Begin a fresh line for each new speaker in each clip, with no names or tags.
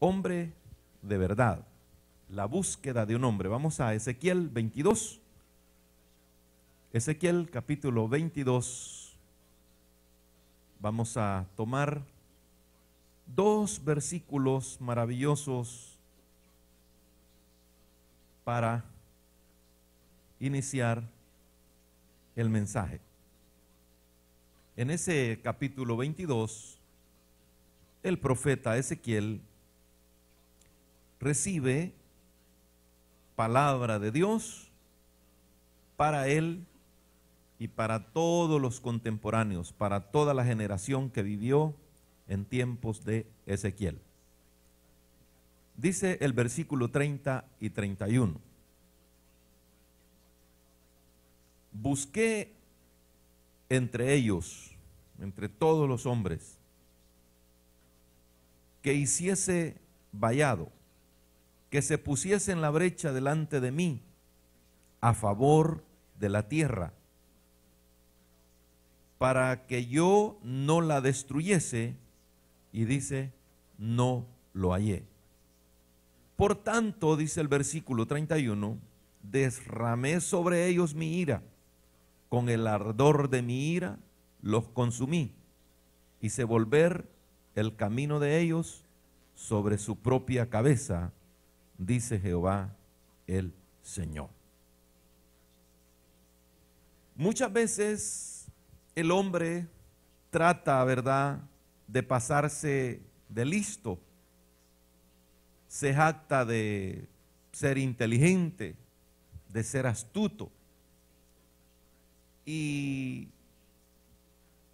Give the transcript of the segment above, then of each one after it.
hombre de verdad, la búsqueda de un hombre. Vamos a Ezequiel 22. Ezequiel capítulo 22. Vamos a tomar dos versículos maravillosos para iniciar el mensaje. En ese capítulo 22, el profeta Ezequiel recibe palabra de Dios para él y para todos los contemporáneos, para toda la generación que vivió en tiempos de Ezequiel. Dice el versículo 30 y 31. Busqué entre ellos, entre todos los hombres, que hiciese vallado, que se pusiese en la brecha delante de mí, a favor de la tierra, para que yo no la destruyese, y dice, no lo hallé. Por tanto, dice el versículo 31, derramé sobre ellos mi ira, con el ardor de mi ira los consumí, hice volver el camino de ellos sobre su propia cabeza, dice Jehová el Señor. Muchas veces el hombre trata, ¿verdad?, de pasarse de listo, se jacta de ser inteligente, de ser astuto, y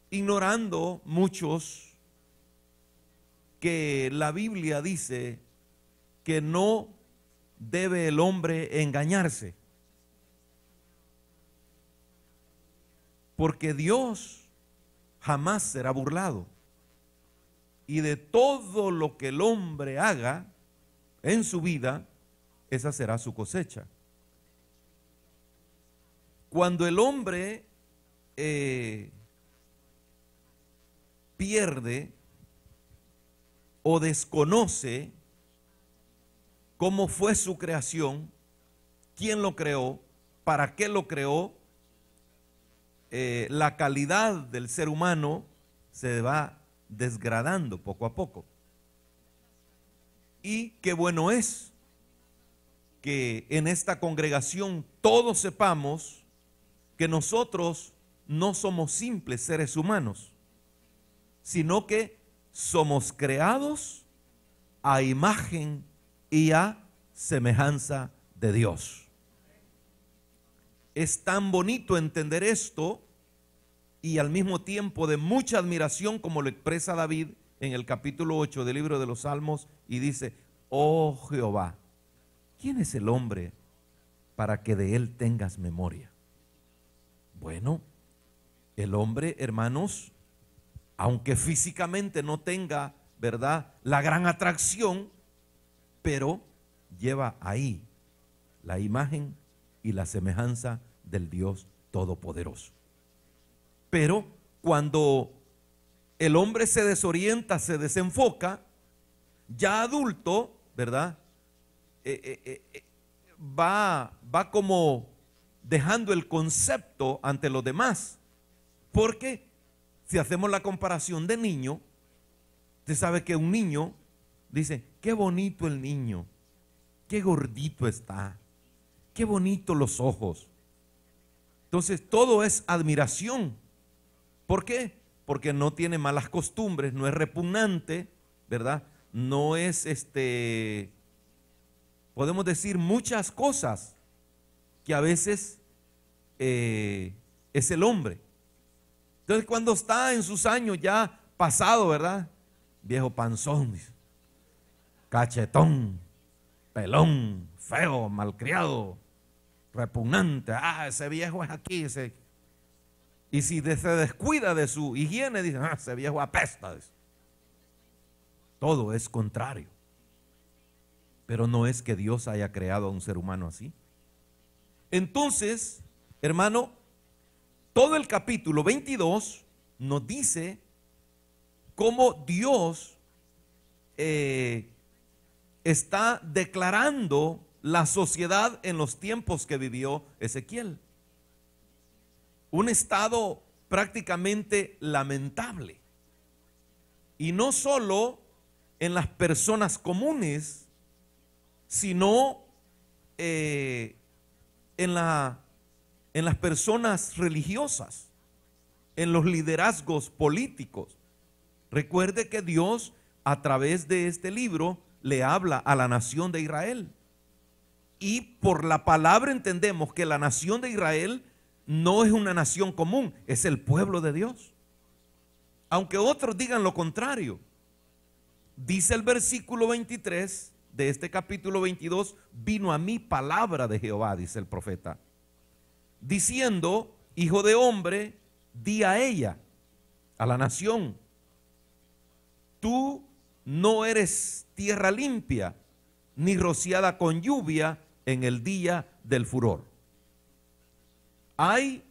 ignorando muchos que la Biblia dice que no debe el hombre engañarse, porque Dios jamás será burlado, y de todo lo que el hombre haga en su vida, esa será su cosecha. Cuando el hombre pierde o desconoce cómo fue su creación, quién lo creó, para qué lo creó, la calidad del ser humano se va desgradando poco a poco. Y qué bueno es que en esta congregación todos sepamos que nosotros no somos simples seres humanos, sino que somos creados a imagen y a semejanza de Dios. Es tan bonito entender esto y al mismo tiempo de mucha admiración, como lo expresa David en el capítulo 8 del libro de los Salmos, y dice, oh Jehová, ¿quién es el hombre para que de él tengas memoria? Bueno, el hombre, hermanos, aunque físicamente no tenga, ¿verdad?, la gran atracción, pero lleva ahí la imagen y la semejanza del Dios Todopoderoso. Pero cuando el hombre se desorienta, se desenfoca, ya adulto, ¿verdad?, va como dejando el concepto ante los demás. Porque si hacemos la comparación de niño, usted sabe que un niño dice, qué bonito el niño, qué gordito está, qué bonito los ojos. Entonces todo es admiración. ¿Por qué? Porque no tiene malas costumbres, no es repugnante, ¿verdad? No es podemos decir muchas cosas que a veces es el hombre. Entonces cuando está en sus años ya pasado, ¿verdad? Viejo panzón, cachetón, pelón, feo, malcriado, repugnante. Ah, ese viejo es aquí, ese. Y si se descuida de su higiene, dice, ah, ese viejo apesta. Todo es contrario. Pero no es que Dios haya creado a un ser humano así. Entonces, hermano, todo el capítulo 22 nos dice cómo Dios está declarando la sociedad en los tiempos que vivió Ezequiel. Un estado prácticamente lamentable. Y no solo en las personas comunes, sino en las personas religiosas, en los liderazgos políticos. Recuerde que Dios, a través de este libro, le habla a la nación de Israel. Y por la palabra entendemos que la nación de Israel no es una nación común, es el pueblo de Dios. Aunque otros digan lo contrario. Dice el versículo 23 de este capítulo 22, vino a mí palabra de Jehová, dice el profeta, diciendo, hijo de hombre, di a ella, a la nación, tú no eres tierra limpia, ni rociada con lluvia en el día del furor. Hay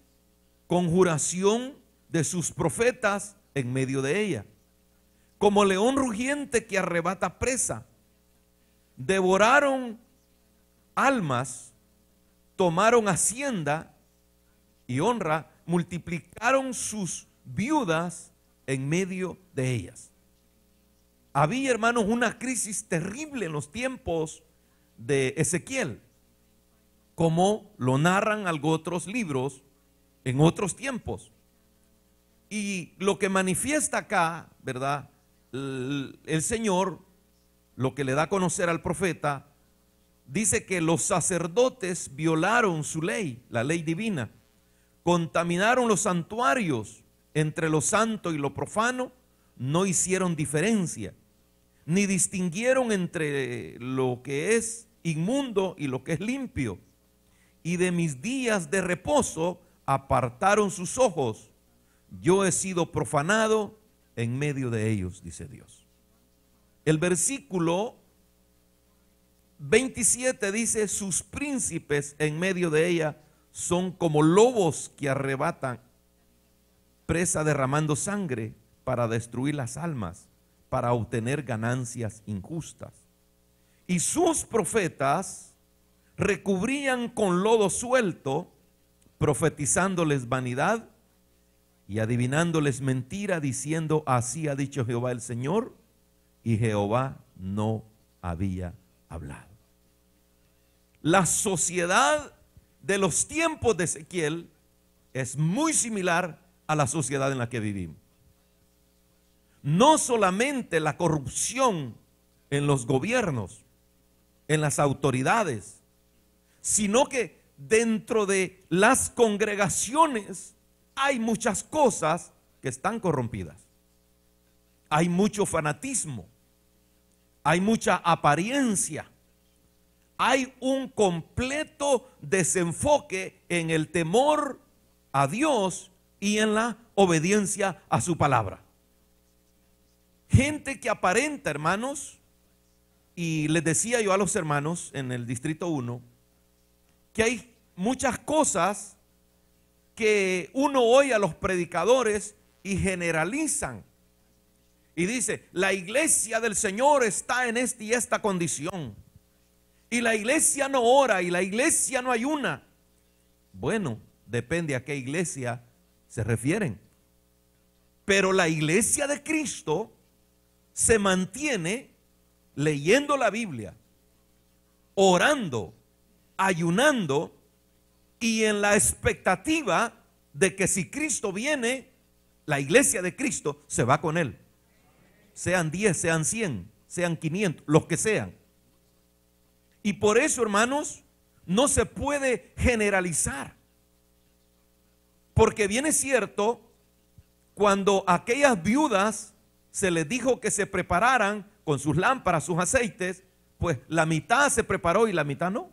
conjuración de sus profetas en medio de ella, como león rugiente que arrebata presa. Devoraron almas, tomaron hacienda y honra, multiplicaron sus viudas en medio de ellas. Había, hermanos, una crisis terrible en los tiempos de Ezequiel, como lo narran algunos otros libros en otros tiempos. Y lo que manifiesta acá, ¿verdad? El Señor, lo que le da a conocer al profeta, dice que los sacerdotes violaron su ley, la ley divina, contaminaron los santuarios, entre lo santo y lo profano, no hicieron diferencia, ni distinguieron entre lo que es inmundo y lo que es limpio. Y de mis días de reposo apartaron sus ojos. Yo he sido profanado en medio de ellos, dice Dios. El versículo 27 dice, sus príncipes en medio de ella son como lobos que arrebatan presa derramando sangre para destruir las almas, para obtener ganancias injustas. Y sus profetas recubrían con lodo suelto, profetizándoles vanidad y adivinándoles mentira, diciendo, así ha dicho Jehová el Señor, y Jehová no había hablado. La sociedad de los tiempos de Ezequiel es muy similar a la sociedad en la que vivimos. No solamente la corrupción en los gobiernos, en las autoridades, sino que dentro de las congregaciones hay muchas cosas que están corrompidas. Hay mucho fanatismo, hay mucha apariencia, hay un completo desenfoque en el temor a Dios y en la obediencia a su palabra. Gente que aparenta, hermanos, y les decía yo a los hermanos en el distrito 1, que hay muchas cosas que uno oye a los predicadores y generalizan. Y dice, la iglesia del Señor está en esta y esta condición. Y la iglesia no ora y la iglesia no ayuna. Bueno, depende a qué iglesia se refieren. Pero la iglesia de Cristo se mantiene leyendo la Biblia, orando, ayunando y en la expectativa de que si Cristo viene, la iglesia de Cristo se va con él. Sean 10, sean 100, sean 500, los que sean. Y por eso, hermanos, no se puede generalizar. Porque bien es cierto, cuando a aquellas viudas se les dijo que se prepararan con sus lámparas, sus aceites, pues la mitad se preparó y la mitad no.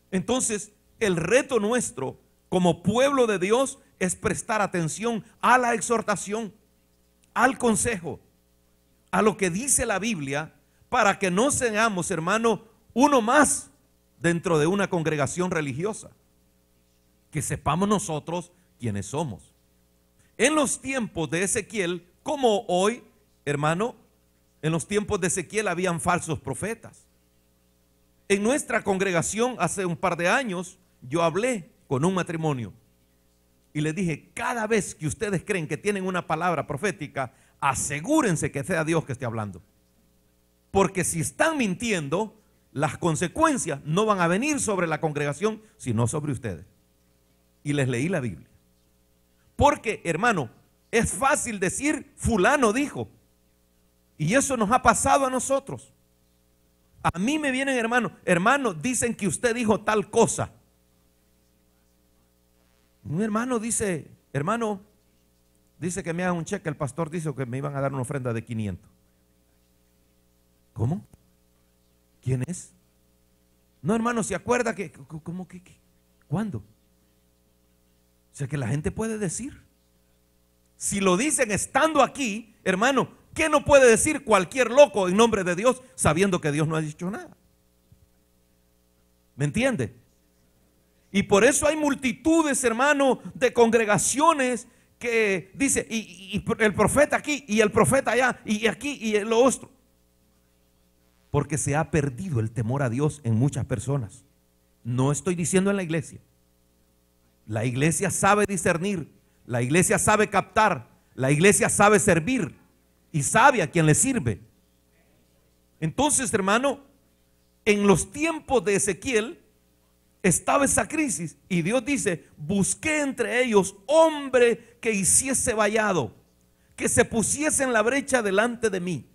Entonces, el reto nuestro como pueblo de Dios es prestar atención a la exhortación, al consejo, a lo que dice la Biblia, para que no seamos, hermano, uno más dentro de una congregación religiosa. Que sepamos nosotros quiénes somos. En los tiempos de Ezequiel, como hoy, hermano, En los tiempos de Ezequiel habían falsos profetas. En nuestra congregación hace un par de años yo hablé con un matrimonio y les dije: cada vez que ustedes creen que tienen una palabra profética, asegúrense que sea Dios que esté hablando. Porque si están mintiendo, las consecuencias no van a venir sobre la congregación, sino sobre ustedes. Y les leí la Biblia. Porque, hermano, es fácil decir fulano dijo. Y eso nos ha pasado a nosotros. A mí me vienen hermano, dicen que usted dijo tal cosa. Un hermano dice, hermano, dice que me haga un cheque. El pastor dice que me iban a dar una ofrenda de 500. ¿Cómo? ¿Quién es? No, hermano, ¿se acuerda que? ¿Cómo que? ¿Cuándo? O sea que la gente puede decir. Si lo dicen estando aquí, hermano, ¿qué no puede decir cualquier loco en nombre de Dios sabiendo que Dios no ha dicho nada? ¿Me entiende? Y por eso hay multitudes, hermano, de congregaciones que dice, y el profeta aquí, y el profeta allá, y aquí, y lo otro. Porque se ha perdido el temor a Dios en muchas personas. No estoy diciendo en la iglesia. La iglesia sabe discernir, la iglesia sabe captar, la iglesia sabe servir y sabe a quién le sirve. Entonces, hermano, en los tiempos de Ezequiel estaba esa crisis y Dios dice: busqué entre ellos hombre que hiciese vallado, que se pusiese en la brecha delante de mí.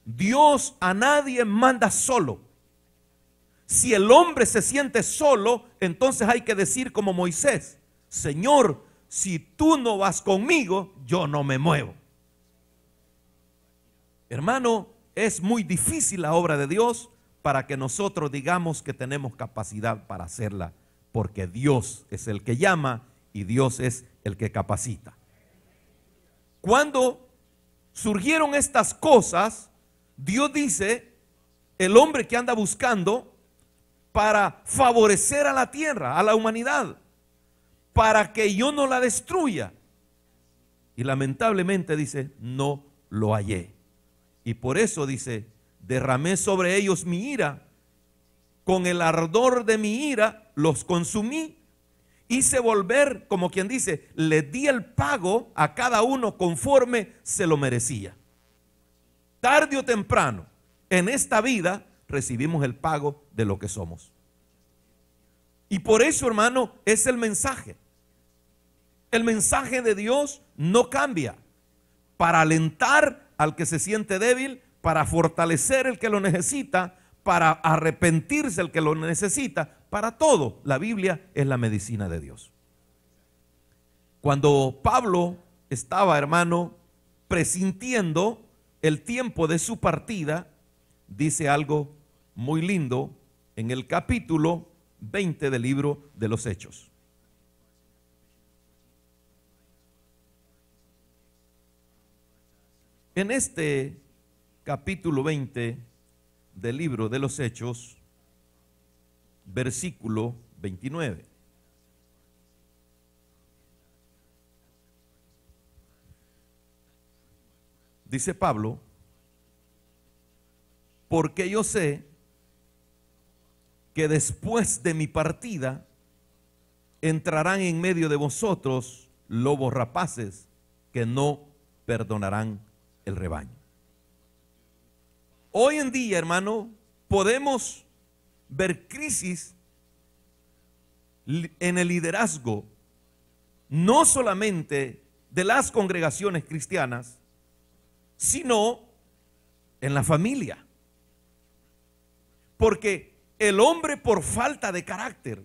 Dios a nadie manda solo. Si el hombre se siente solo, entonces hay que decir como Moisés: Señor, si tú no vas conmigo, yo no me muevo. Hermano, es muy difícil la obra de Dios para que nosotros digamos que tenemos capacidad para hacerla, porque Dios es el que llama y Dios es el que capacita. Cuando surgieron estas cosas, Dios dice: el hombre que anda buscando para favorecer a la tierra, a la humanidad, para que yo no la destruya. Y lamentablemente dice: no lo hallé. Y por eso dice: derramé sobre ellos mi ira, con el ardor de mi ira los consumí, hice volver, como quien dice, les di el pago a cada uno conforme se lo merecía. Tarde o temprano, en esta vida, recibimos el pago de lo que somos. Y por eso, hermano, es el mensaje. El mensaje de Dios no cambia. Para alentar al que se siente débil, para fortalecer el que lo necesita, para arrepentirse el que lo necesita, para todo. La Biblia es la medicina de Dios. Cuando Pablo estaba, hermano, presintiendo el tiempo de su partida, dice algo muy lindo en el capítulo 20 del libro de los Hechos. En este capítulo 20 del libro de los Hechos, versículo 29. Dice Pablo: porque yo sé que después de mi partida entrarán en medio de vosotros lobos rapaces que no perdonarán el rebaño. Hoy en día, hermano, podemos ver crisis en el liderazgo, no solamente de las congregaciones cristianas, sino en la familia. Porque el hombre, por falta de carácter,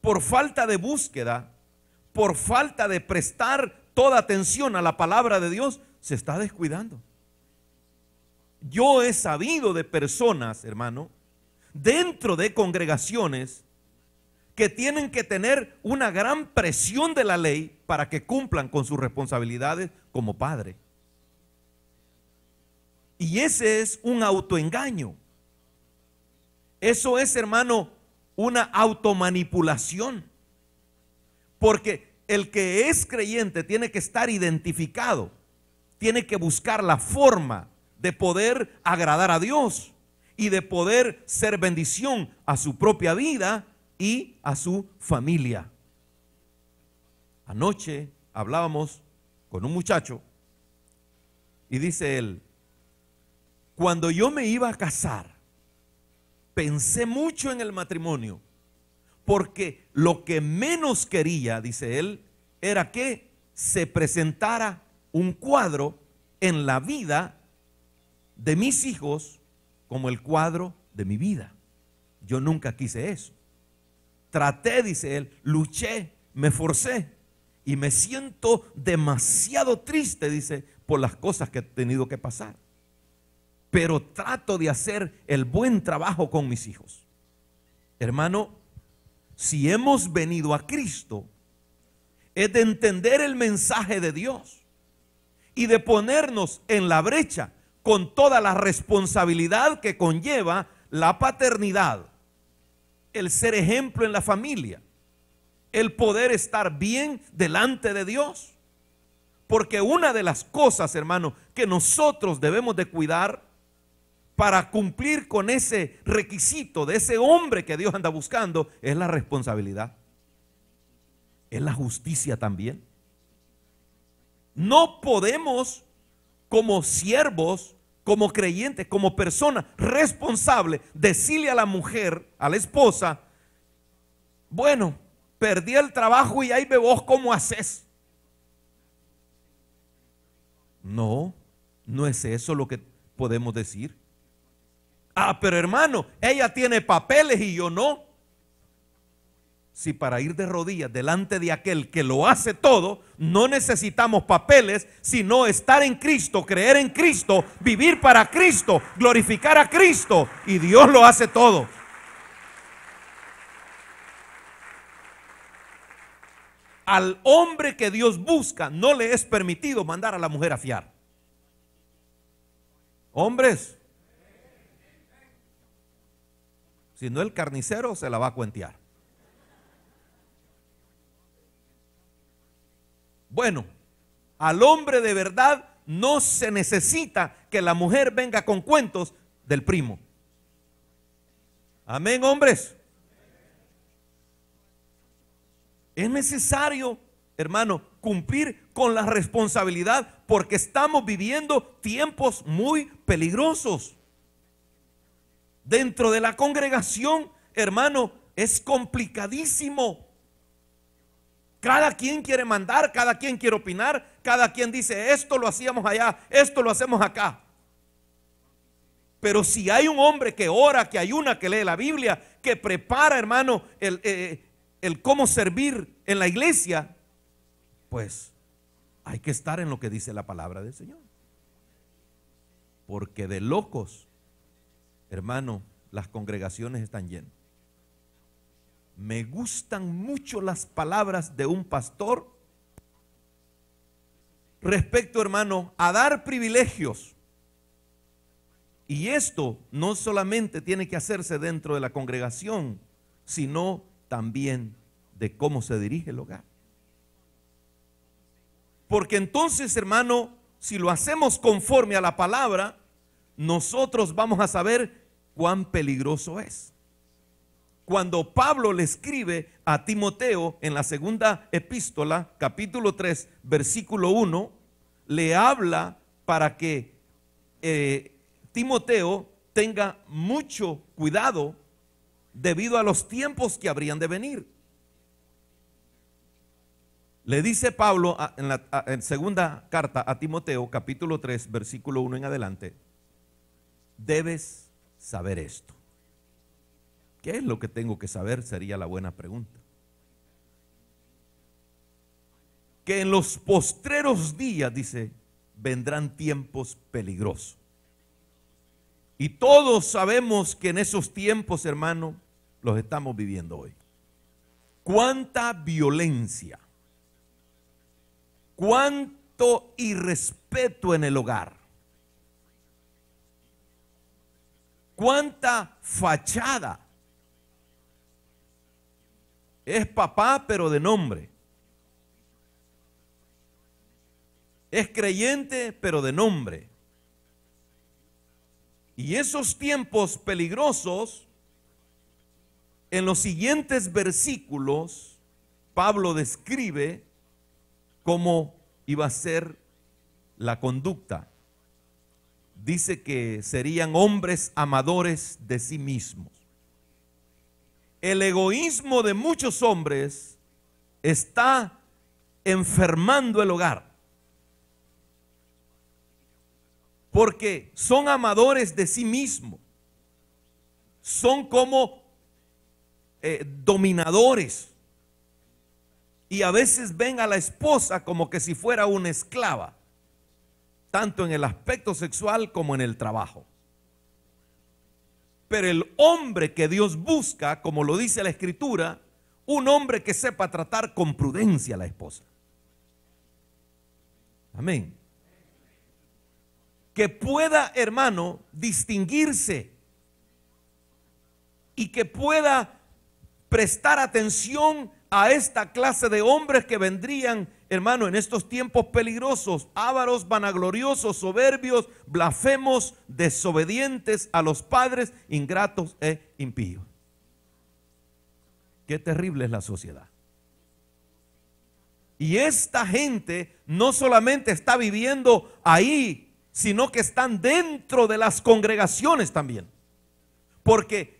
por falta de búsqueda, por falta de prestar toda atención a la palabra de Dios, se está descuidando. Yo he sabido de personas, hermano, dentro de congregaciones que tienen que tener una gran presión de la ley para que cumplan con sus responsabilidades como padre. Y ese es un autoengaño. Eso es, hermano, una automanipulación. Porque el que es creyente tiene que estar identificado, tiene que buscar la forma de poder agradar a Dios y de poder ser bendición a su propia vida y a su familia. Anoche hablábamos con un muchacho y dice él: cuando yo me iba a casar, pensé mucho en el matrimonio, porque lo que menos quería, dice él, era que se presentara un cuadro en la vida de mis hijos como el cuadro de mi vida. Yo nunca quise eso. Traté, dice él, luché, me forcé y me siento demasiado triste, dice, por las cosas que he tenido que pasar. Pero trato de hacer el buen trabajo con mis hijos. Hermano, si hemos venido a Cristo, es de entender el mensaje de Dios y de ponernos en la brecha con toda la responsabilidad que conlleva la paternidad, el ser ejemplo en la familia, el poder estar bien delante de Dios. Porque una de las cosas, hermano, que nosotros debemos de cuidar para cumplir con ese requisito de ese hombre que Dios anda buscando es la responsabilidad, es la justicia también. No podemos, como siervos, como creyentes, como persona responsable, decirle a la mujer, a la esposa: bueno, perdí el trabajo y ahí ve vos cómo haces. No, no es eso lo que podemos decir. Ah, pero hermano, ella tiene papeles y yo no. Si para ir de rodillas delante de aquel que lo hace todo, no necesitamos papeles, sino estar en Cristo, creer en Cristo, vivir para Cristo, glorificar a Cristo, y Dios lo hace todo. Al hombre que Dios busca no le es permitido mandar a la mujer a fiar. Hombres, si no, el carnicero se la va a cuentear. Bueno, al hombre de verdad no se necesita que la mujer venga con cuentos del primo. Amén, hombres. Es necesario, hermano, cumplir con la responsabilidad, porque estamos viviendo tiempos muy peligrosos. Dentro de la congregación, hermano, es complicadísimo. Cada quien quiere mandar, cada quien quiere opinar, cada quien dice: esto lo hacíamos allá, esto lo hacemos acá. Pero si hay un hombre que ora, que ayuna, que lee la Biblia, que prepara, hermano, el cómo servir en la iglesia, pues hay que estar en lo que dice la palabra del Señor. Porque de locos, hermano, las congregaciones están llenas. Me gustan mucho las palabras de un pastor respecto, hermano, a dar privilegios. Y esto no solamente tiene que hacerse dentro de la congregación, sino también de cómo se dirige el hogar. Porque entonces, hermano, si lo hacemos conforme a la palabra, nosotros vamos a saber cuán peligroso es. Cuando Pablo le escribe a Timoteo en la segunda epístola, capítulo 3, versículo 1, le habla para que Timoteo tenga mucho cuidado debido a los tiempos que habrían de venir. Le dice Pablo en segunda carta a Timoteo, capítulo 3, versículo 1 en adelante: debes saber esto. ¿Qué es lo que tengo que saber? Sería la buena pregunta. Que en los postreros días, dice, vendrán tiempos peligrosos. Y todos sabemos que en esos tiempos, hermano, los estamos viviendo hoy. Cuánta violencia, cuánto irrespeto en el hogar, cuánta fachada. Es papá pero de nombre, es creyente pero de nombre, Y esos tiempos peligrosos, en los siguientes versículos, Pablo describe cómo iba a ser la conducta. Dice que serían hombres amadores de sí mismos. El egoísmo de muchos hombres está enfermando el hogar, porque son amadores de sí mismos, son como dominadores, y a veces ven a la esposa como que si fuera una esclava, tanto en el aspecto sexual como en el trabajo. Pero el hombre que Dios busca, como lo dice la Escritura, un hombre que sepa tratar con prudencia a la esposa. Amén. Que pueda, hermano, distinguirse y que pueda prestar atención a esta clase de hombres que vendrían, hermano, en estos tiempos peligrosos: ávaros, vanagloriosos, soberbios, blasfemos, desobedientes a los padres, ingratos e impíos. Qué terrible es la sociedad. Y esta gente no solamente está viviendo ahí, sino que están dentro de las congregaciones también. Porque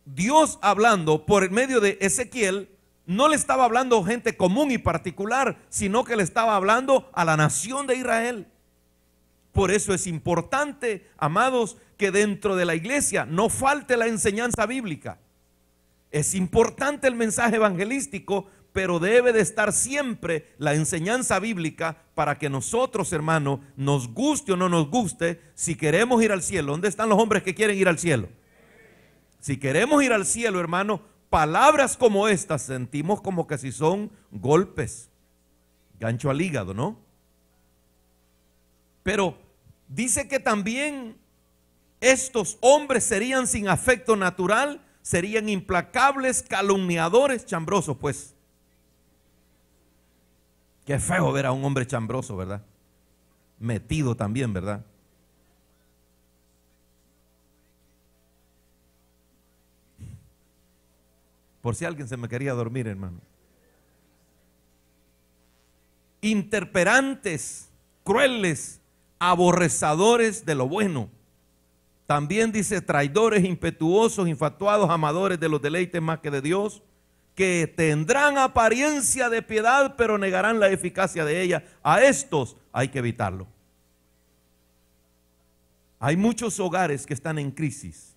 Dios, hablando por medio de Ezequiel, no le estaba hablando a gente común y particular, sino que le estaba hablando a la nación de Israel. Por eso es importante, amados, que dentro de la iglesia no falte la enseñanza bíblica. Es importante el mensaje evangelístico, pero debe de estar siempre la enseñanza bíblica para que nosotros, hermanos, nos guste o no nos guste, si queremos ir al cielo. ¿Dónde están los hombres que quieren ir al cielo? Si queremos ir al cielo, hermano, palabras como estas sentimos como que si son golpes, gancho al hígado, ¿no? Pero dice que también estos hombres serían sin afecto natural, serían implacables, calumniadores, chambrosos, pues. Qué feo ver a un hombre chambroso, ¿verdad? Metido también, ¿verdad? Por si alguien se me quería dormir, hermano. Interperantes, crueles, aborrecedores de lo bueno. También dice traidores, impetuosos, infatuados, amadores de los deleites más que de Dios, que tendrán apariencia de piedad, pero negarán la eficacia de ella. A estos hay que evitarlo. Hay muchos hogares que están en crisis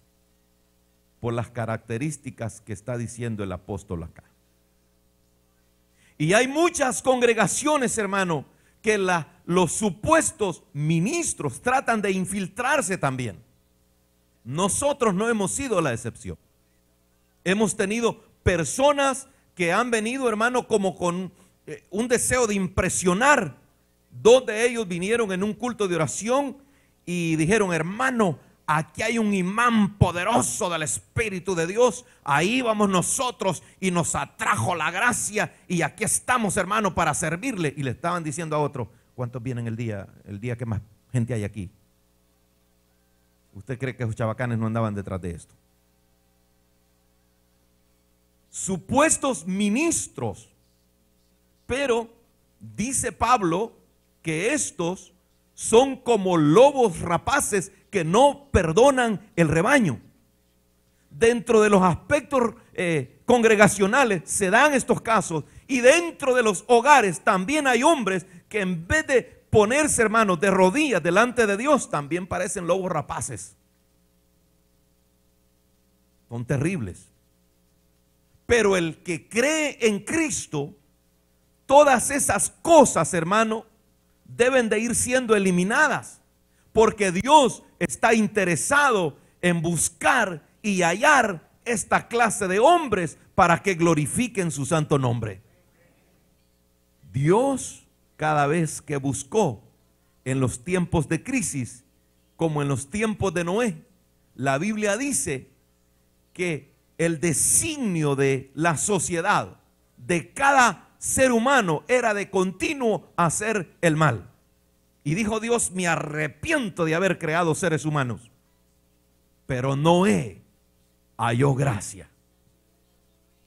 por las características que está diciendo el apóstol acá. Y hay muchas congregaciones, hermano, que los supuestos ministros tratan de infiltrarse también. Nosotros no hemos sido la excepción. Hemos tenido personas que han venido, hermano, como con un deseo de impresionar. Dos de ellos vinieron en un culto de oración y dijeron: hermano, aquí hay un imán poderoso del Espíritu de Dios, ahí vamos nosotros, y nos atrajo la gracia y aquí estamos, hermano, para servirle. Y le estaban diciendo a otro: ¿cuántos vienen el día que más gente hay aquí? ¿Usted cree que esos chabacanes no andaban detrás de esto? Supuestos ministros, pero dice Pablo que estos son como lobos rapaces que no perdonan el rebaño. Dentro de los aspectos congregacionales se dan estos casos, y dentro de los hogares también hay hombres que en vez de ponerse, hermanos, de rodillas delante de Dios, también parecen lobos rapaces. Son terribles. Pero el que cree en Cristo, todas esas cosas, hermano, deben de ir siendo eliminadas, porque Dios está interesado en buscar y hallar esta clase de hombres para que glorifiquen su santo nombre. Dios, cada vez que buscó en los tiempos de crisis, como en los tiempos de Noé, la Biblia dice que el designio de la sociedad, de cada ser humano, era de continuo hacer el mal. Y dijo Dios: me arrepiento de haber creado seres humanos. pero Noé halló gracia.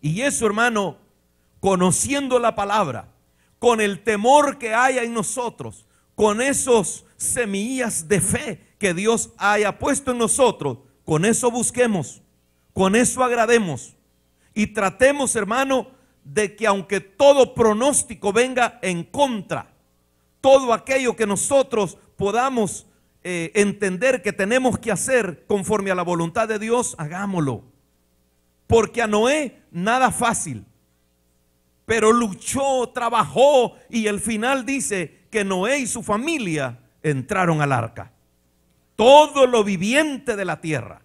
Y eso, hermano, conociendo la palabra, con el temor que haya en nosotros, con esos semillas de fe que Dios haya puesto en nosotros, con eso busquemos, con eso agrademos y tratemos, hermano, de que aunque todo pronóstico venga en contra, todo aquello que nosotros podamos entender que tenemos que hacer conforme a la voluntad de Dios, hagámoslo. Porque a Noé nada fácil, pero luchó, trabajó, y el final dice que Noé y su familia entraron al arca. Todo lo viviente de la tierra,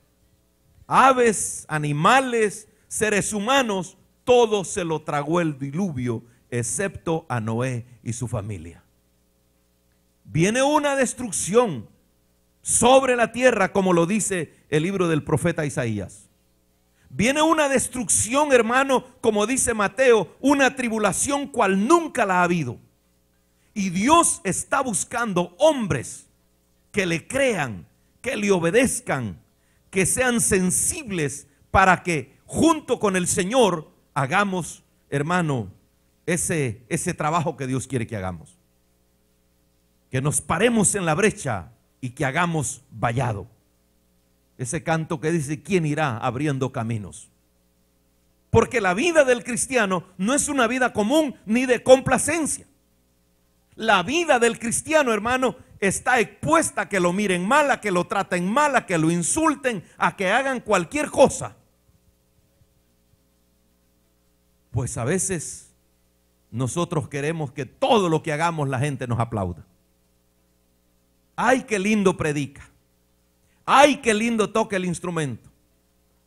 aves, animales, seres humanos, todo se lo tragó el diluvio, excepto a Noé y su familia. Viene una destrucción sobre la tierra, como lo dice el libro del profeta Isaías. Viene una destrucción, hermano, como dice Mateo, una tribulación cual nunca la ha habido. Y Dios está buscando hombres que le crean, que le obedezcan, que sean sensibles para que junto con el Señor hagamos, hermano, ese trabajo que Dios quiere que hagamos. Que nos paremos en la brecha y que hagamos vallado. Ese canto que dice, ¿quién irá abriendo caminos? Porque la vida del cristiano no es una vida común ni de complacencia. La vida del cristiano, hermano, está expuesta a que lo miren mal, a que lo traten mal, a que lo insulten, a que hagan cualquier cosa. Pues a veces nosotros queremos que todo lo que hagamos la gente nos aplauda. Ay, qué lindo predica. Ay, qué lindo toca el instrumento.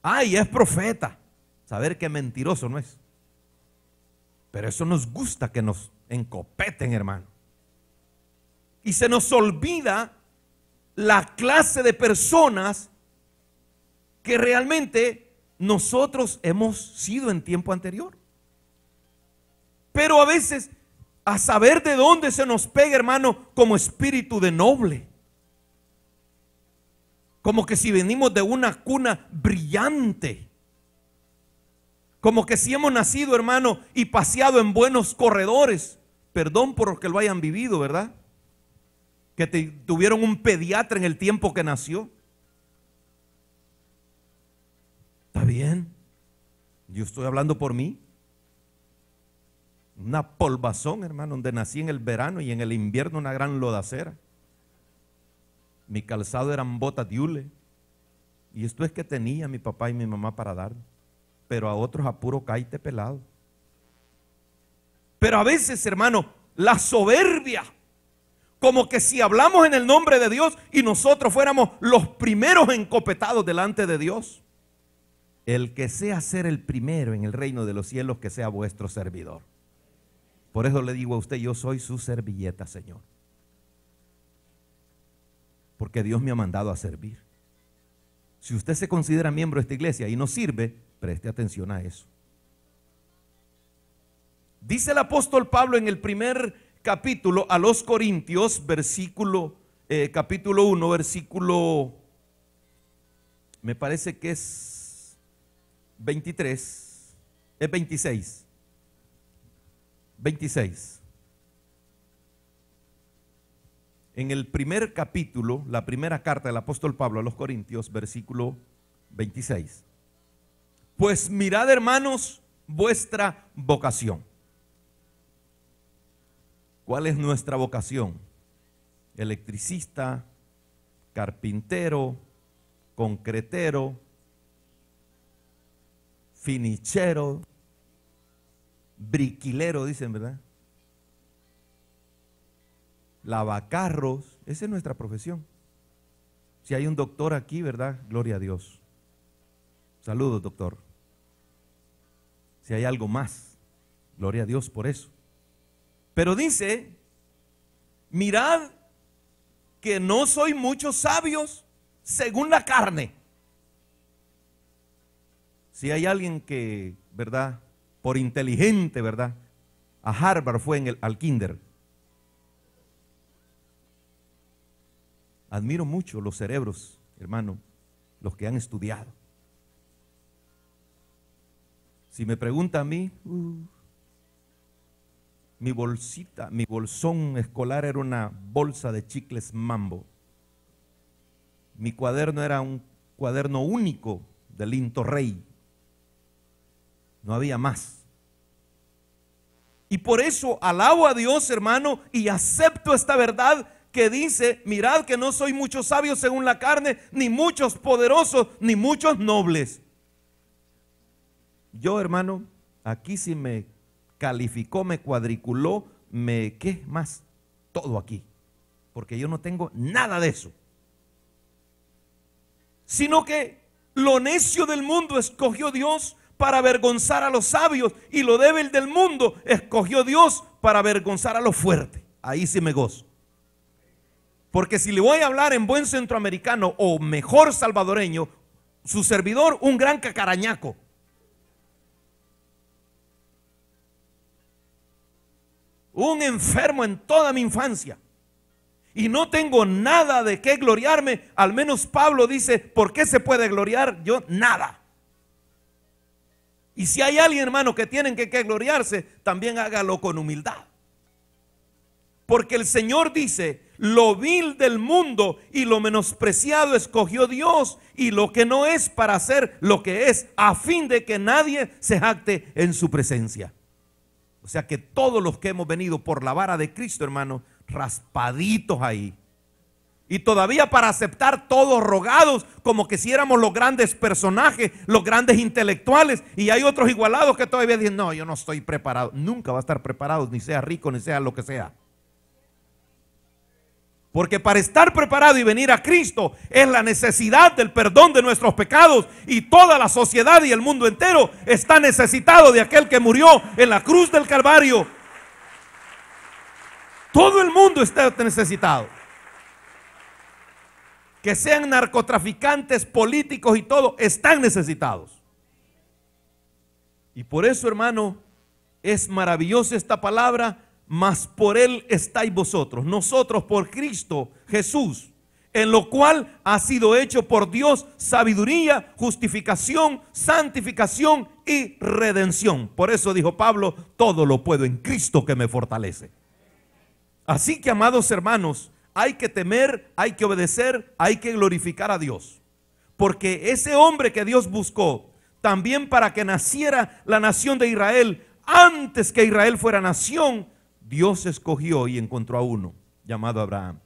Ay, es profeta. Saber que mentiroso no es. Pero eso nos gusta que nos encopeten, hermano. Y se nos olvida la clase de personas que realmente nosotros hemos sido en tiempo anterior. Pero a veces, a saber de dónde se nos pega, hermano, como espíritu de noble. Como que si venimos de una cuna brillante. Como que si hemos nacido, hermano, y paseado en buenos corredores. Perdón por los que lo hayan vivido, ¿verdad? Que tuvieron un pediatra en el tiempo que nació. ¿Está bien? Yo estoy hablando por mí. Una polvazón, hermano, donde nací en el verano y en el invierno una gran lodacera. Mi calzado eran botas de hule. Y esto es que tenía mi papá y mi mamá para dar. Pero a otros a puro caite pelado. Pero a veces, hermano, la soberbia, como que si hablamos en el nombre de Dios y nosotros fuéramos los primeros encopetados delante de Dios. El que sea ser el primero en el reino de los cielos, que sea vuestro servidor. Por eso le digo a usted, yo soy su servilleta, Señor. Porque Dios me ha mandado a servir. Si usted se considera miembro de esta iglesia y no sirve, preste atención a eso. Dice el apóstol Pablo en el primer capítulo a los Corintios, capítulo 1, versículo, me parece que es 23, es 26. 26. En el primer capítulo, la primera carta del apóstol Pablo a los Corintios, versículo 26. Pues mirad, hermanos, vuestra vocación. ¿Cuál es nuestra vocación? Electricista, carpintero, concretero, finichero, briquilero, dicen, ¿verdad? Lavacarros, esa es nuestra profesión. Si hay un doctor aquí, ¿verdad? Gloria a Dios. Saludos, doctor. Si hay algo más, gloria a Dios por eso. Pero dice, mirad que no soy muchos sabios según la carne. Si hay alguien que, ¿verdad? Por inteligente, ¿verdad? A Harvard fue al kinder. Admiro mucho los cerebros, hermano, los que han estudiado. Si me pregunta a mí, mi bolsita, mi bolsón escolar era una bolsa de chicles Mambo. Mi cuaderno era un cuaderno único de Linto Rey. No había más. Y por eso alabo a Dios, hermano, y acepto esta verdad que dice: mirad que no soy muchos sabios según la carne, ni muchos poderosos, ni muchos nobles. Yo, hermano, aquí sí me calificó, me cuadriculó, ¿qué más? Todo aquí. Porque yo no tengo nada de eso. Sino que lo necio del mundo escogió Dios para avergonzar a los sabios, y lo débil del mundo escogió Dios para avergonzar a los fuertes. Ahí sí me gozo. Porque si le voy a hablar en buen centroamericano o mejor salvadoreño, su servidor, un gran cacarañaco. Un enfermo en toda mi infancia. Y no tengo nada de qué gloriarme. Al menos Pablo dice: ¿por qué se puede gloriar? Yo nada. Y si hay alguien, hermano, que tienen que gloriarse, también hágalo con humildad. Porque el Señor dice: lo vil del mundo y lo menospreciado escogió Dios, y lo que no es para hacer lo que es, a fin de que nadie se jacte en su presencia. O sea que todos los que hemos venido por la vara de Cristo, hermano, raspaditos ahí. Y todavía para aceptar, todos rogados, como que si éramos los grandes personajes, los grandes intelectuales. Y hay otros igualados que todavía dicen: no, yo no estoy preparado. Nunca va a estar preparado, ni sea rico, ni sea lo que sea. Porque para estar preparado y venir a Cristo es la necesidad del perdón de nuestros pecados. Y toda la sociedad y el mundo entero está necesitado de aquel que murió en la cruz del Calvario. Todo el mundo está necesitado. Que sean narcotraficantes, políticos y todo, están necesitados. Y por eso, hermano, es maravillosa esta palabra: mas por Él estáis vosotros, nosotros por Cristo Jesús, en lo cual ha sido hecho por Dios sabiduría, justificación, santificación y redención. Por eso dijo Pablo: todo lo puedo en Cristo que me fortalece. Así que, amados hermanos, hay que temer, hay que obedecer, hay que glorificar a Dios. Porque ese hombre que Dios buscó también para que naciera la nación de Israel, antes que Israel fuera nación, Dios escogió y encontró a uno llamado Abraham,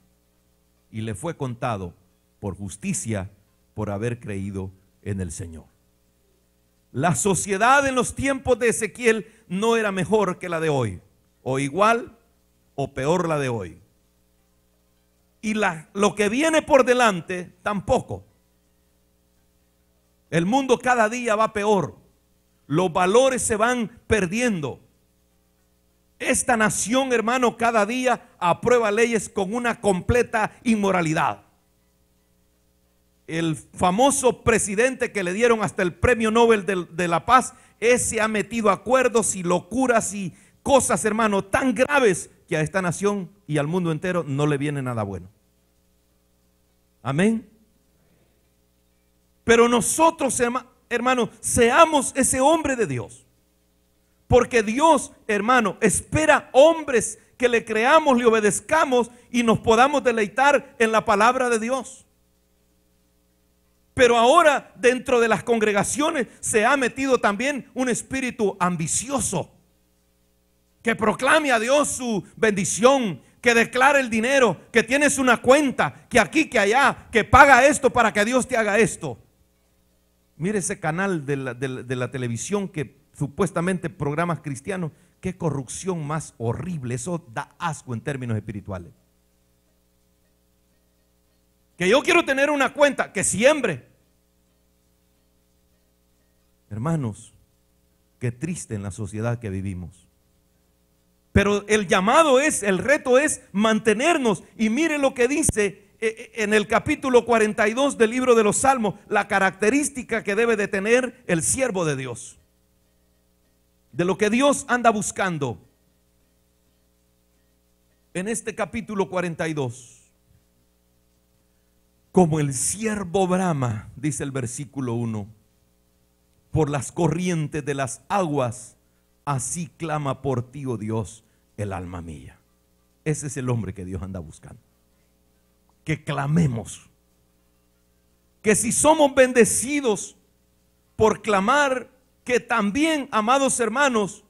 y le fue contado por justicia por haber creído en el Señor. La sociedad en los tiempos de Ezequiel no era mejor que la de hoy, o igual o peor la de hoy. Y lo que viene por delante tampoco. El mundo cada día va peor. Los valores se van perdiendo. Esta nación, hermano, cada día aprueba leyes con una completa inmoralidad. El famoso presidente que le dieron hasta el premio Nobel de la Paz, ese ha metido acuerdos y locuras y cosas, hermano, tan graves que a esta nación y al mundo entero no le viene nada bueno. Amén. Pero nosotros, hermano, seamos ese hombre de Dios. Porque Dios, hermano, espera hombres que le creamos, le obedezcamos y nos podamos deleitar en la palabra de Dios. Pero ahora dentro de las congregaciones se ha metido también un espíritu ambicioso que proclame a Dios su bendición, que declare el dinero, que tienes una cuenta, que aquí, que allá, que paga esto para que Dios te haga esto. Mire ese canal de la televisión que supuestamente programas cristianos. Qué corrupción más horrible. Eso da asco en términos espirituales. Que yo quiero tener una cuenta, que siembre. Hermanos, qué triste en la sociedad que vivimos. Pero el llamado es, el reto es mantenernos. Y mire lo que dice en el capítulo 42 del libro de los Salmos, la característica que debe de tener el siervo de Dios, de lo que Dios anda buscando. En este capítulo 42, Como el ciervo brama, dice el versículo 1, por las corrientes de las aguas, así clama por ti, oh Dios, el alma mía. Ese es el hombre que Dios anda buscando. Que clamemos. Que si somos bendecidos por clamar, que también, amados hermanos,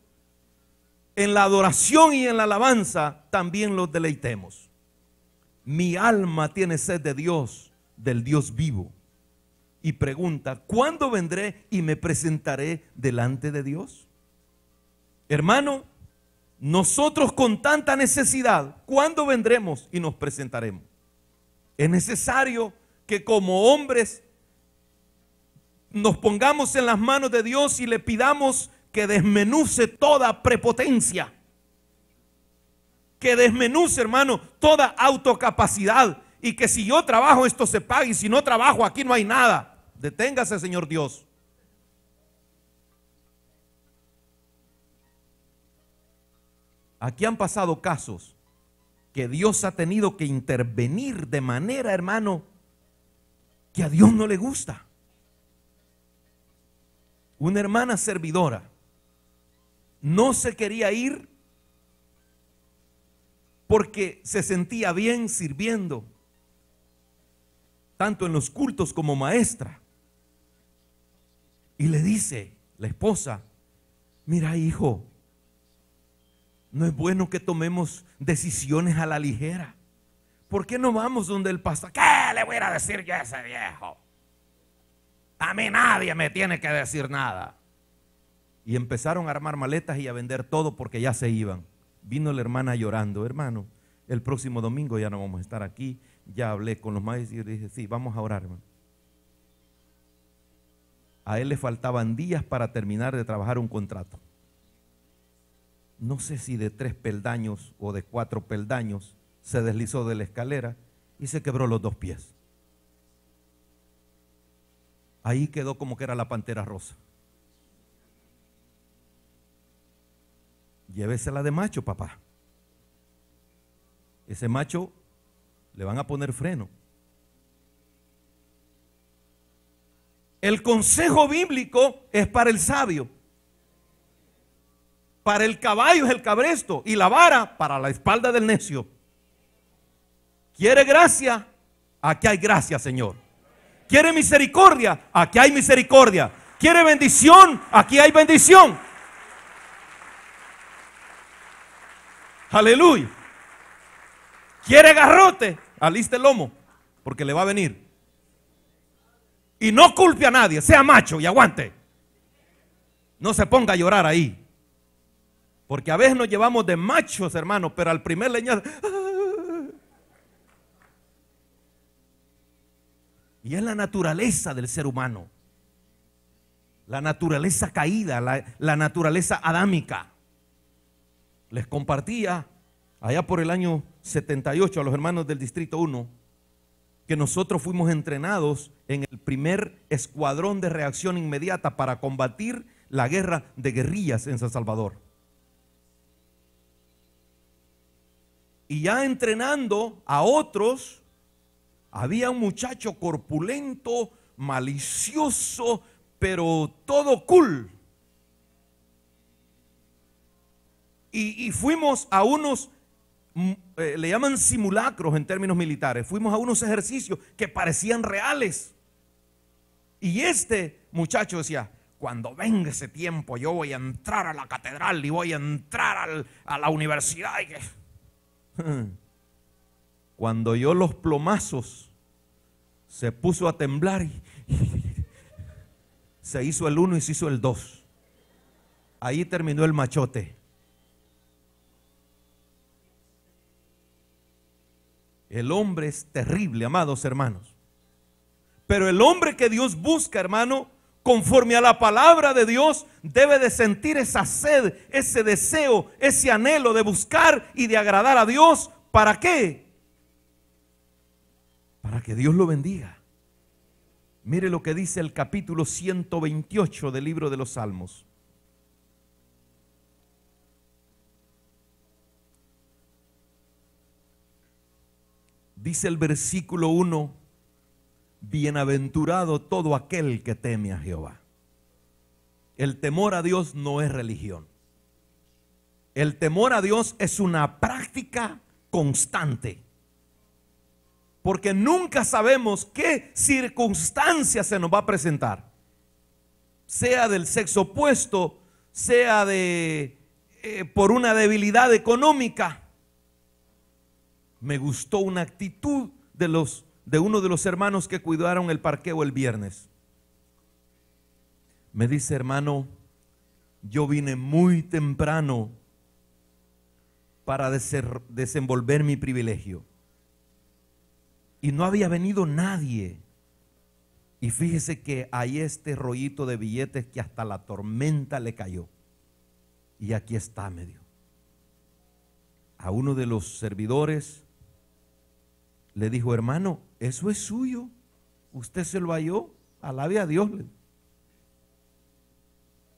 en la adoración y en la alabanza, también los deleitemos. Mi alma tiene sed de Dios, del Dios vivo. Y pregunta, ¿cuándo vendré y me presentaré delante de Dios? Hermano, nosotros con tanta necesidad, ¿cuándo vendremos y nos presentaremos? Es necesario que como hombres nos pongamos en las manos de Dios y le pidamos que desmenuce toda prepotencia, que desmenuce, hermano, toda autocapacidad, y que si yo trabajo esto se pague, y si no trabajo aquí no hay nada. Deténgase, Señor Dios. Aquí han pasado casos que Dios ha tenido que intervenir de manera, hermano, que a Dios no le gusta. Una hermana servidora no se quería ir porque se sentía bien sirviendo, tanto en los cultos como maestra. Y le dice la esposa, mira hijo, no es bueno que tomemos decisiones a la ligera. ¿Por qué no vamos donde el pastor? ¿Qué le voy a decir yo a ese viejo? A mí nadie me tiene que decir nada. Y empezaron a armar maletas y a vender todo porque ya se iban. Vino la hermana llorando, hermano, el próximo domingo ya no vamos a estar aquí. Ya hablé con los maestros y yo dije, sí, vamos a orar, hermano. A él le faltaban días para terminar de trabajar un contrato. No sé si de 3 peldaños o de 4 peldaños, se deslizó de la escalera y se quebró los 2 pies. Ahí quedó como que era la pantera rosa. Llévesela de macho, papá. Ese macho le van a poner freno. El consejo bíblico es para el sabio. Para el caballo es el cabresto y la vara para la espalda del necio. ¿Quiere gracia? Aquí hay gracia, Señor. ¿Quiere misericordia? Aquí hay misericordia. ¿Quiere bendición? Aquí hay bendición. Aleluya. ¿Quiere garrote? Aliste el lomo, porque le va a venir. Y no culpe a nadie, sea macho y aguante. No se ponga a llorar ahí. Porque a veces nos llevamos de machos, hermano, pero al primer leñazo. Y es la naturaleza del ser humano. La naturaleza caída, la naturaleza adámica. Les compartía allá por el año 78 a los hermanos del Distrito 1 que nosotros fuimos entrenados en el primer escuadrón de reacción inmediata para combatir la guerra de guerrillas en San Salvador. Y ya entrenando a otros, había un muchacho corpulento, malicioso, pero todo cool. Y fuimos a unos, le llaman simulacros en términos militares, fuimos a unos ejercicios que parecían reales. Y este muchacho decía, cuando venga ese tiempo yo voy a entrar a la catedral y voy a entrar a la universidad. Cuando oyó los plomazos, se puso a temblar y se hizo el 1 y se hizo el 2. Ahí terminó el machote. El hombre es terrible, amados hermanos. Pero el hombre que Dios busca, hermano, conforme a la palabra de Dios, debe de sentir esa sed, ese deseo, ese anhelo de buscar y de agradar a Dios. ¿Para qué? Para que Dios lo bendiga. Mire lo que dice el capítulo 128 del libro de los Salmos. Dice el versículo 1, Bienaventurado todo aquel que teme a Jehová. El temor a Dios no es religión. El temor a Dios es una práctica constante. Porque nunca sabemos qué circunstancia se nos va a presentar. Sea del sexo opuesto, sea por una debilidad económica. Me gustó una actitud de uno de los hermanos que cuidaron el parqueo el viernes. Me dice: hermano, yo vine muy temprano para desenvolver mi privilegio. Y no había venido nadie. Y fíjese que hay este rollito de billetes que hasta la tormenta le cayó. Y aquí está, me dio. A uno de los servidores le dijo: hermano, eso es suyo. Usted se lo halló. Alabe a Dios.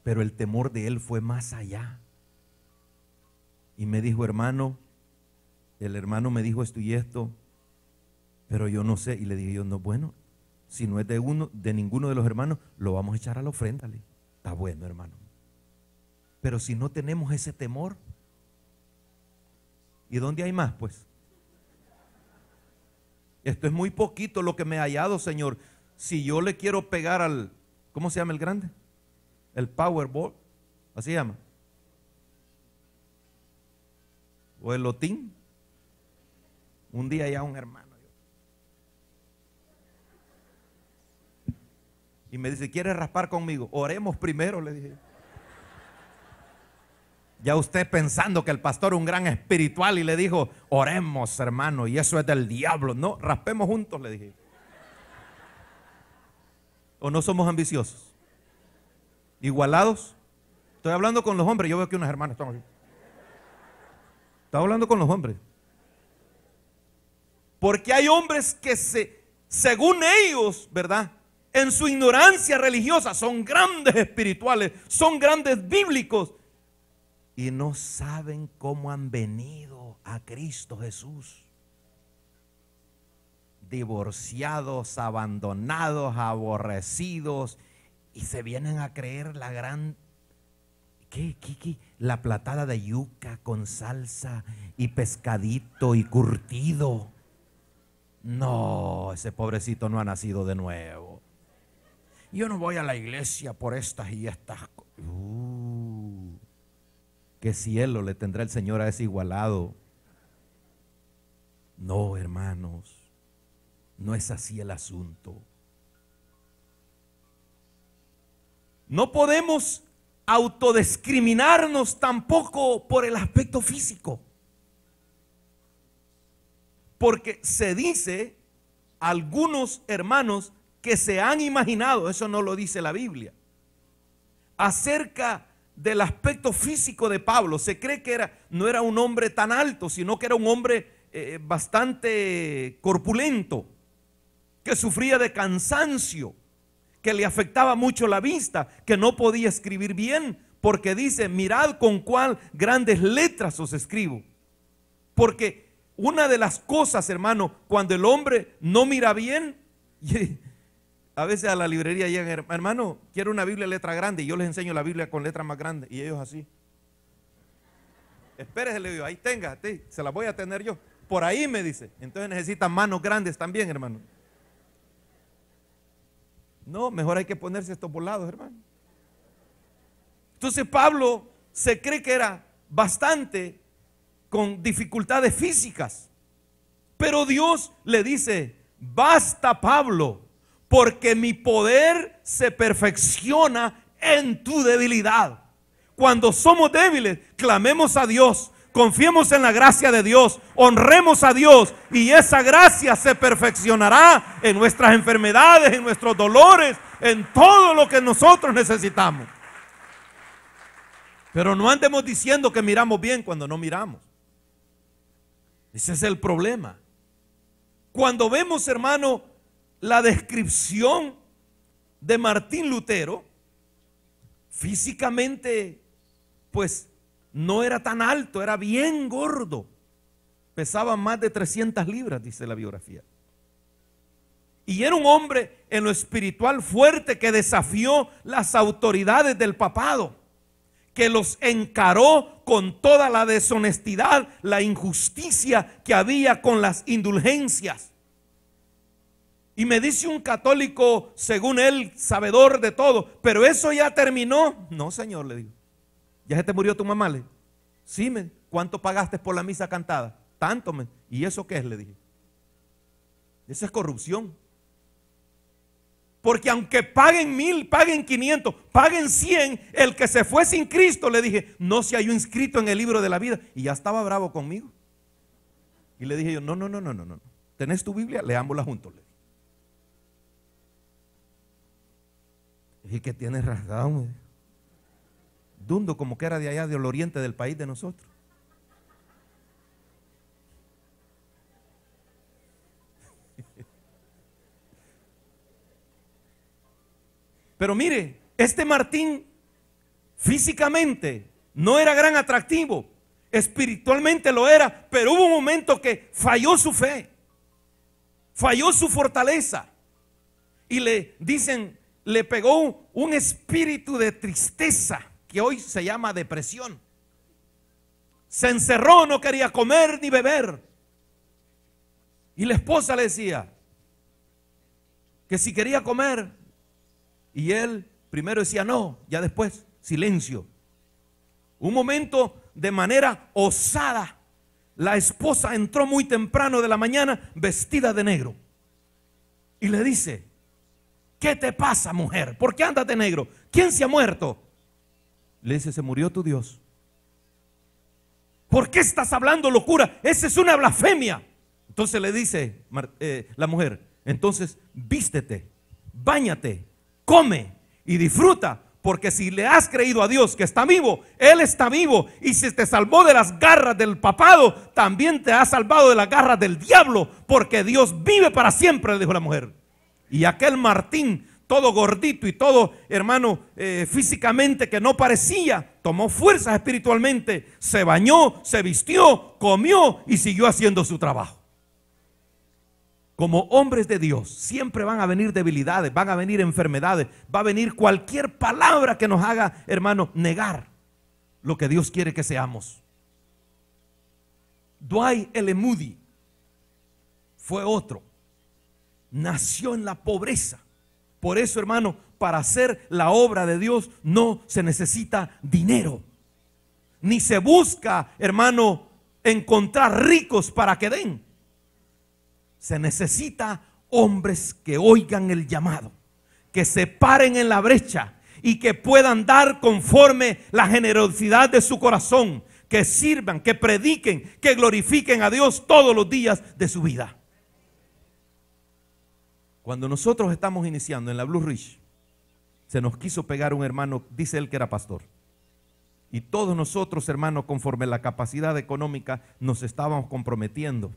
Pero el temor de él fue más allá. Y me dijo: hermano, el hermano me dijo esto y esto, pero yo no sé. Y le dije yo: no, bueno, si no es de ninguno de los hermanos, lo vamos a echar a la ofrenda. Está bueno, hermano. Pero si no tenemos ese temor, ¿y dónde hay más? Pues esto es muy poquito lo que me ha hallado, Señor. Si yo le quiero pegar al, ¿cómo se llama el grande? El Powerball, así se llama. O el lotín. Un día ya un hermano. Y me dice: ¿quiere raspar conmigo? Oremos primero, le dije. Ya usted pensando que el pastor es un gran espiritual y le dijo: oremos, hermano, y eso es del diablo. No, raspemos juntos, le dije. ¿O no somos ambiciosos? ¿Igualados? Estoy hablando con los hombres. Yo veo que unas hermanas están así. Estoy hablando con los hombres. Porque hay hombres que según ellos, ¿verdad?, en su ignorancia religiosa, son grandes espirituales, son grandes bíblicos, y no saben cómo han venido a Cristo Jesús. Divorciados, abandonados, aborrecidos, y se vienen a creer la gran, la platada de yuca con salsa y pescadito y curtido. No, ese pobrecito no ha nacido de nuevo. Yo no voy a la iglesia por estas y estas. ¿Qué cielo le tendrá el Señor a ese igualado? No, hermanos, no es así el asunto. No podemos autodiscriminarnos tampoco por el aspecto físico. Porque se dice, algunos hermanos que se han imaginado, eso no lo dice la Biblia, acerca del aspecto físico de Pablo. Se cree que no era un hombre tan alto, sino que era un hombre bastante corpulento, que sufría de cansancio, que le afectaba mucho la vista, que no podía escribir bien, porque dice: mirad con cuán grandes letras os escribo. Porque una de las cosas, hermano, cuando el hombre no mira bien, a veces a la librería llegan: hermano, quiero una Biblia letra grande, y yo les enseño la Biblia con letra más grande, y ellos así. Espérese, le digo: ahí tenga, se la voy a tener yo. Por ahí, me dice. Entonces necesitan manos grandes también, hermano. No, mejor hay que ponerse estos volados, hermano. Entonces Pablo se cree que era bastante con dificultades físicas, pero Dios le dice: basta, Pablo, porque mi poder se perfecciona en tu debilidad. Cuando somos débiles, clamemos a Dios, confiemos en la gracia de Dios, honremos a Dios, y esa gracia se perfeccionará en nuestras enfermedades, en nuestros dolores, en todo lo que nosotros necesitamos. Pero no andemos diciendo que miramos bien cuando no miramos. Ese es el problema. Cuando vemos, hermano, la descripción de Martín Lutero, físicamente, pues no era tan alto, era bien gordo. Pesaba más de 300 libras, dice la biografía. Y era un hombre en lo espiritual fuerte que desafió las autoridades del papado, que los encaró con toda la deshonestidad, la injusticia que había con las indulgencias. Y me dice un católico, según él, sabedor de todo, pero eso ya terminó. No, señor, le digo. ¿Ya se te murió tu mamá? Le digo. Sí, ¿cuánto pagaste por la misa cantada? Tanto. ¿Y eso qué es? Le dije. Eso es corrupción. Porque aunque paguen 1000, paguen 500, paguen 100, el que se fue sin Cristo, le dije, no se halló inscrito en el libro de la vida. Y ya estaba bravo conmigo. Y le dije yo, no. ¿Tenés tu Biblia? Leámosla juntos. Y que tienes razón. Dundo como que era de allá del oriente del país de nosotros. Pero mire, este Martín físicamente no era gran atractivo, espiritualmente lo era, pero hubo un momento que falló su fe, falló su fortaleza y le dicen, le pegó un espíritu de tristeza que hoy se llama depresión. Se encerró, no quería comer ni beber. Y la esposa le decía que si quería comer, y él primero decía no, ya después silencio. Un momento de manera osada, la esposa entró muy temprano de la mañana vestida de negro y le dice, ¿qué te pasa, mujer? ¿Por qué andas de negro? ¿Quién se ha muerto? Le dice, se murió tu Dios. ¿Por qué estás hablando locura? Esa es una blasfemia. Entonces le dice la mujer, entonces vístete, báñate, come y disfruta, porque si le has creído a Dios que está vivo, Él está vivo, y si te salvó de las garras del papado, también te ha salvado de las garras del diablo, porque Dios vive para siempre, le dijo la mujer. Y aquel Martín, todo gordito y todo, hermano, físicamente que no parecía, tomó fuerzas espiritualmente, se bañó, se vistió, comió y siguió haciendo su trabajo. Como hombres de Dios siempre van a venir debilidades, van a venir enfermedades, va a venir cualquier palabra que nos haga, hermano, negar lo que Dios quiere que seamos. Dwight L. Moody fue otro, nació en la pobreza. Por eso, hermano, para hacer la obra de Dios no se necesita dinero, ni se busca, hermano, encontrar ricos para que den. Se necesita hombres que oigan el llamado, que se paren en la brecha y que puedan dar conforme la generosidad de su corazón, que sirvan, que prediquen, que glorifiquen a Dios todos los días de su vida. Cuando nosotros estamos iniciando en la Blue Ridge, se nos quiso pegar un hermano, dice él que era pastor. Y todos nosotros, hermanos, conforme la capacidad económica, nos estábamos comprometiendo,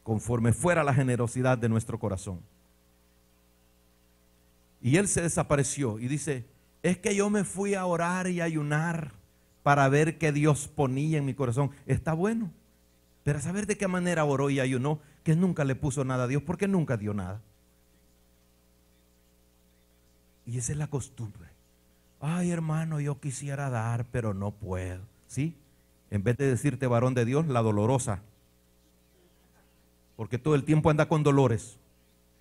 conforme fuera la generosidad de nuestro corazón. Y él se desapareció y dice, es que yo me fui a orar y a ayunar para ver qué Dios ponía en mi corazón. Está bueno, pero a saber de qué manera oró y ayunó, que nunca le puso nada a Dios, porque nunca dio nada. Y esa es la costumbre. Ay, hermano, yo quisiera dar, pero no puedo. ¿Sí? En vez de decirte varón de Dios, la dolorosa. Porque todo el tiempo anda con dolores.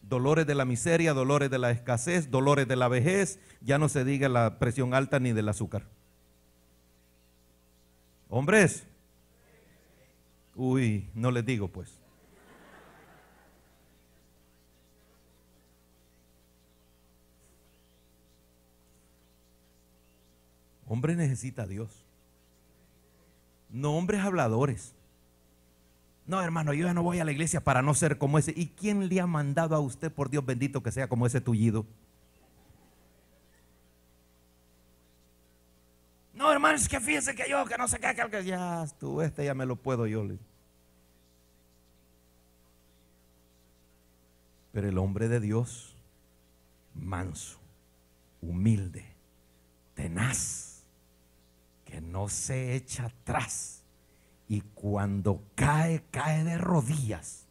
Dolores de la miseria, dolores de la escasez, dolores de la vejez. Ya no se diga la presión alta ni del azúcar. Hombres. Uy, no les digo pues. Hombre necesita a Dios. No hombres habladores. No, hermano, yo ya no voy a la iglesia para no ser como ese. ¿Y quién le ha mandado a usted, por Dios bendito, que sea como ese tullido? No, hermano, es que fíjese que yo, que no sé qué, que ya tú, ya me lo puedo yo. Pero el hombre de Dios, manso, humilde, tenaz, que no se echa atrás. Y cuando cae, cae de rodillas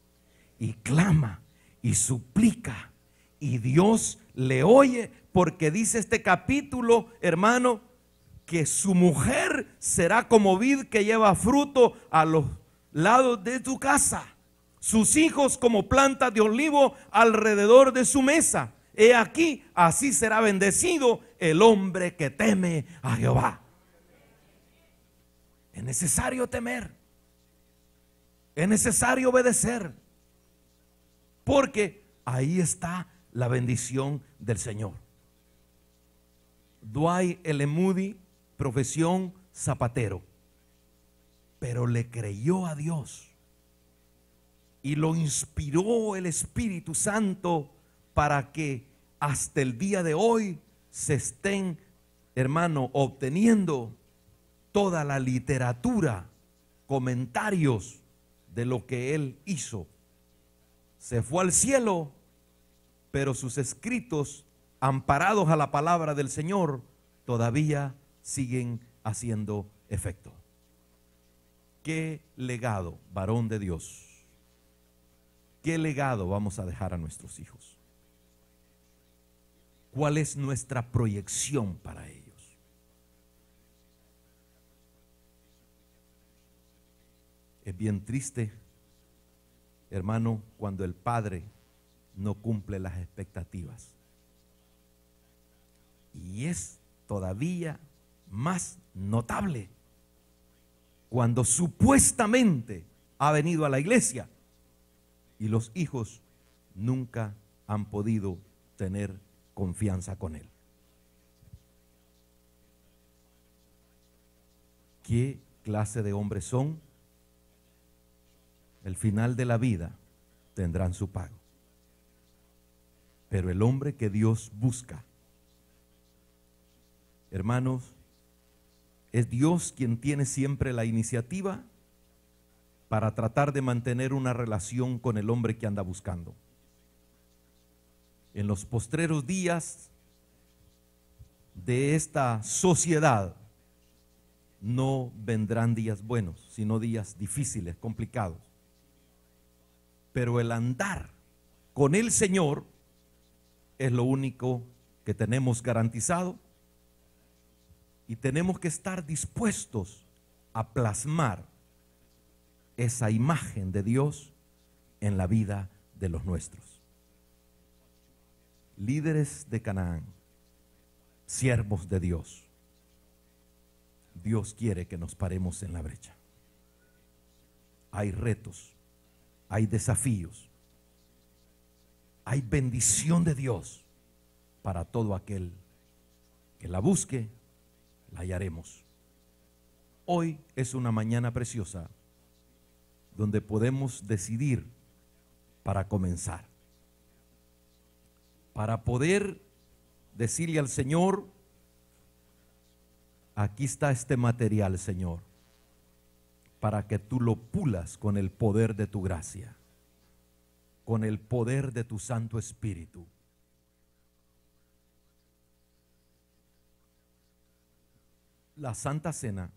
y clama y suplica, y Dios le oye, porque dice este capítulo, hermano, que su mujer será como vid que lleva fruto a los lados de tu casa, sus hijos como plantas de olivo alrededor de su mesa. He aquí, así será bendecido el hombre que teme a Jehová. Es necesario temer, es necesario obedecer, porque ahí está la bendición del Señor. Dwight L. Moody, profesión zapatero, pero le creyó a Dios y lo inspiró el Espíritu Santo para que hasta el día de hoy se estén, hermano, obteniendo toda la literatura, comentarios de lo que él hizo. Se fue al cielo, pero sus escritos, amparados a la palabra del Señor, todavía siguen haciendo efecto. ¿Qué legado, varón de Dios? ¿Qué legado vamos a dejar a nuestros hijos? ¿Cuál es nuestra proyección para ellos? Es bien triste, hermano, cuando el padre no cumple las expectativas. Y es todavía más notable cuando supuestamente ha venido a la iglesia y los hijos nunca han podido tener confianza con él. ¿Qué clase de hombres son? El final de la vida tendrán su pago. Pero el hombre que Dios busca, hermanos, es Dios quien tiene siempre la iniciativa para tratar de mantener una relación con el hombre que anda buscando. En los postreros días de esta sociedad no vendrán días buenos, sino días difíciles, complicados. Pero el andar con el Señor es lo único que tenemos garantizado, y tenemos que estar dispuestos a plasmar esa imagen de Dios en la vida de los nuestros. Líderes de Canaán, siervos de Dios, Dios quiere que nos paremos en la brecha. Hay retos, hay desafíos, hay bendición de Dios para todo aquel que la busque, la hallaremos. Hoy es una mañana preciosa donde podemos decidir para comenzar, para poder decirle al Señor: aquí está este material, Señor, para que tú lo pulas con el poder de tu gracia, con el poder de tu Santo Espíritu. La Santa Cena,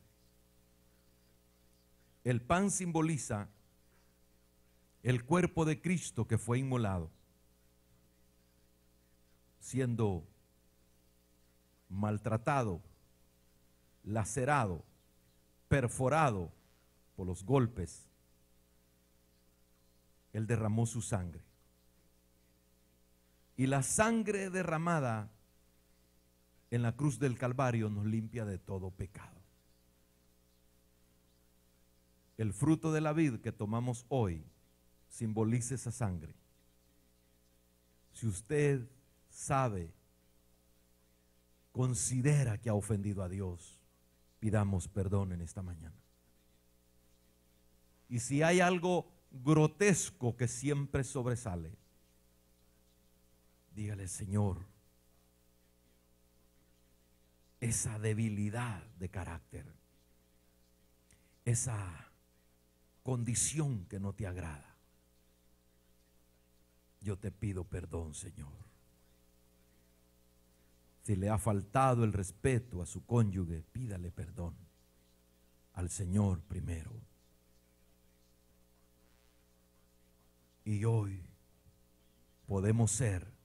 el pan simboliza el cuerpo de Cristo que fue inmolado, siendo maltratado, lacerado, perforado por los golpes. Él derramó su sangre. Y la sangre derramada en la cruz del Calvario nos limpia de todo pecado. El fruto de la vid que tomamos hoy simboliza esa sangre. Si usted sabe, considera que ha ofendido a Dios, pidamos perdón en esta mañana. Y si hay algo grotesco que siempre sobresale, dígale: Señor, esa debilidad de carácter, esa condición que no te agrada, yo te pido perdón, Señor. Si le ha faltado el respeto a su cónyuge, pídale perdón al Señor primero. Y hoy podemos ser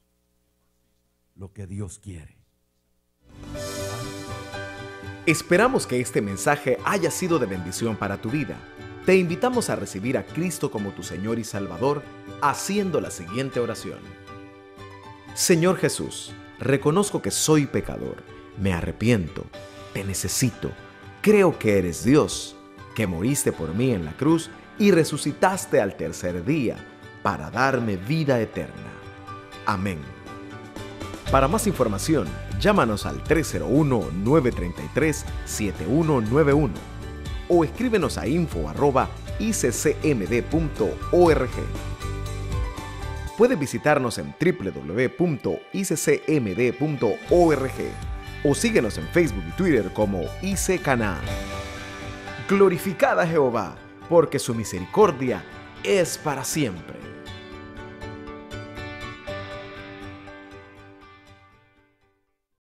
lo que Dios quiere.
Esperamos que este mensaje haya sido de bendición para tu vida. Te invitamos a recibir a Cristo como tu Señor y Salvador haciendo la siguiente oración. Señor Jesús, reconozco que soy pecador, me arrepiento, te necesito, creo que eres Dios, que moriste por mí en la cruz y resucitaste al tercer día para darme vida eterna. Amén. Para más información, llámanos al 301-933-7191 o escríbenos a info@iccmd.org. Puedes visitarnos en www.iccmd.org o síguenos en Facebook y Twitter como IC Canaán. Glorificad a Jehová, porque su misericordia es para siempre.